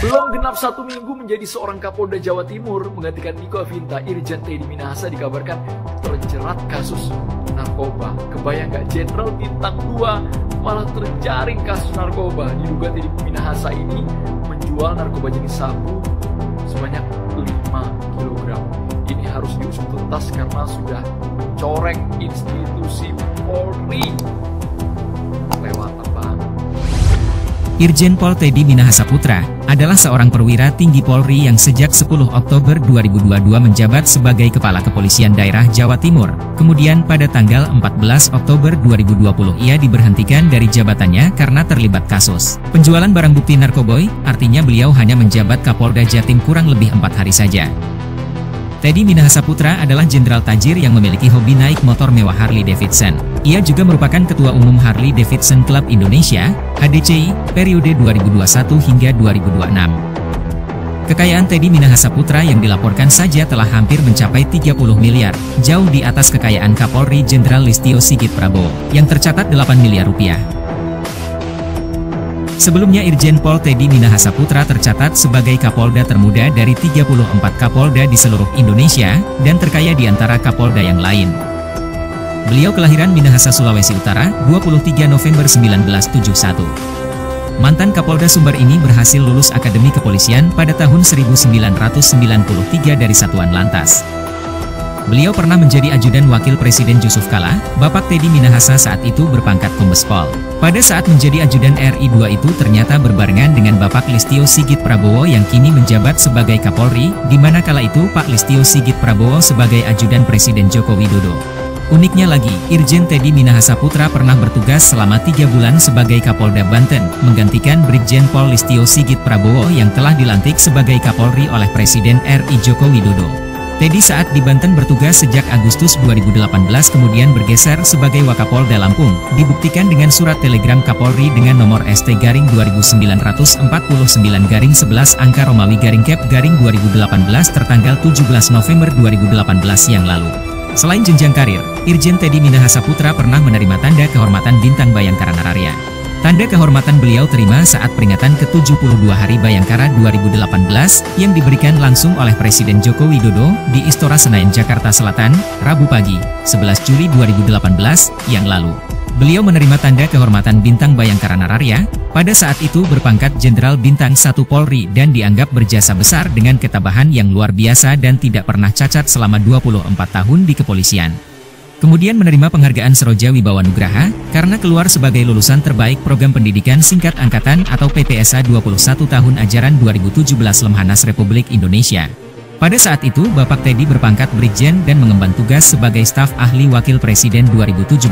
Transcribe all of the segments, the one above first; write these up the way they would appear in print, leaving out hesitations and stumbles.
Belum genap 1 minggu menjadi seorang Kapolda Jawa Timur menggantikan Niko Afinta, Irjen Teddy Minahasa dikabarkan terjerat kasus narkoba. Kebayang gak, Jenderal Bintang 2 malah terjaring kasus narkoba. Diduga Teddy Minahasa ini menjual narkoba jenis sabu sebanyak 5 kg. Ini harus diusut tuntas karena sudah mencoreng institusi Polri. Lewatan banget. Irjen Pol Teddy Minahasa Putra adalah seorang perwira tinggi Polri yang sejak 10 Oktober 2022 menjabat sebagai Kepala Kepolisian Daerah Jawa Timur. Kemudian pada tanggal 14 Oktober 2020 ia diberhentikan dari jabatannya karena terlibat kasus penjualan barang bukti narkoboy, artinya beliau hanya menjabat Kapolda Jatim kurang lebih 4 hari saja. Teddy Minahasa Putra adalah jenderal tajir yang memiliki hobi naik motor mewah Harley Davidson. Ia juga merupakan Ketua Umum Harley Davidson Club Indonesia, HDCI, periode 2021 hingga 2026. Kekayaan Teddy Minahasa Putra yang dilaporkan saja telah hampir mencapai 30 miliar, jauh di atas kekayaan Kapolri Jenderal Listio Sigit Prabowo, yang tercatat 8 miliar rupiah. Sebelumnya Irjen Pol Teddy Minahasa Putra tercatat sebagai Kapolda termuda dari 34 Kapolda di seluruh Indonesia, dan terkaya di antara Kapolda yang lain. Beliau kelahiran Minahasa, Sulawesi Utara, 23 November 1971. Mantan Kapolda Sumbar ini berhasil lulus Akademi Kepolisian pada tahun 1993 dari Satuan Lantas. Beliau pernah menjadi ajudan Wakil Presiden Yusuf Kala. Bapak Teddy Minahasa saat itu berpangkat Kombes Pol. Pada saat menjadi ajudan RI 2 itu ternyata berbarengan dengan Bapak Listio Sigit Prabowo yang kini menjabat sebagai Kapolri, di mana kala itu Pak Listio Sigit Prabowo sebagai ajudan Presiden Joko Widodo. Uniknya lagi, Irjen Teddy Minahasa Putra pernah bertugas selama 3 bulan sebagai Kapolda Banten, menggantikan Brigjen Pol Listio Sigit Prabowo yang telah dilantik sebagai Kapolri oleh Presiden RI Joko Widodo. Teddy saat di Banten bertugas sejak Agustus 2018 kemudian bergeser sebagai Wakapolda Lampung, dibuktikan dengan surat telegram Kapolri dengan nomor ST-2949-11 angka Romawi Cap 2018 tertanggal 17 November 2018 yang lalu. Selain jenjang karir, Irjen Teddy Minahasa Putra pernah menerima tanda kehormatan Bintang Bayangkara Nararya. Tanda kehormatan beliau terima saat peringatan ke-72 Hari Bayangkara 2018 yang diberikan langsung oleh Presiden Joko Widodo di Istora Senayan, Jakarta Selatan, Rabu pagi, 11 Juli 2018 yang lalu. Beliau menerima tanda kehormatan Bintang Bayangkara Nararya, pada saat itu berpangkat Jenderal Bintang 1 Polri dan dianggap berjasa besar dengan ketabahan yang luar biasa dan tidak pernah cacat selama 24 tahun di kepolisian. Kemudian menerima penghargaan Seroja Wibawa Nugraha karena keluar sebagai lulusan terbaik program pendidikan singkat angkatan atau PPSA 21 tahun ajaran 2017 Lemhanas Republik Indonesia. Pada saat itu Bapak Teddy berpangkat Brigjen dan mengemban tugas sebagai staf ahli Wakil Presiden 2017.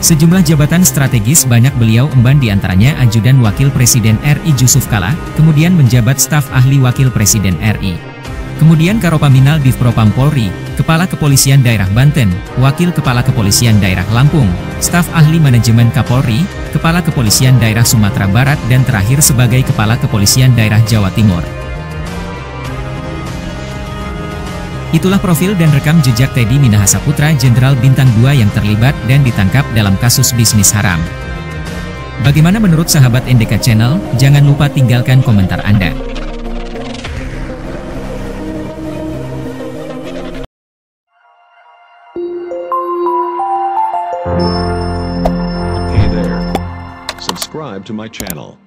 Sejumlah jabatan strategis banyak beliau emban, diantaranya ajudan Wakil Presiden RI Yusuf Kala, kemudian menjabat staf ahli Wakil Presiden RI. Kemudian Karopaminal Divpropam Polri, Kepala Kepolisian Daerah Banten, Wakil Kepala Kepolisian Daerah Lampung, Staf Ahli Manajemen Kapolri, Kepala Kepolisian Daerah Sumatera Barat dan terakhir sebagai Kepala Kepolisian Daerah Jawa Timur. Itulah profil dan rekam jejak Teddy Minahasa Putra, Jenderal Bintang 2 yang terlibat dan ditangkap dalam kasus bisnis haram. Bagaimana menurut sahabat NDK Channel? Jangan lupa tinggalkan komentar Anda. Hey there. Subscribe to my channel.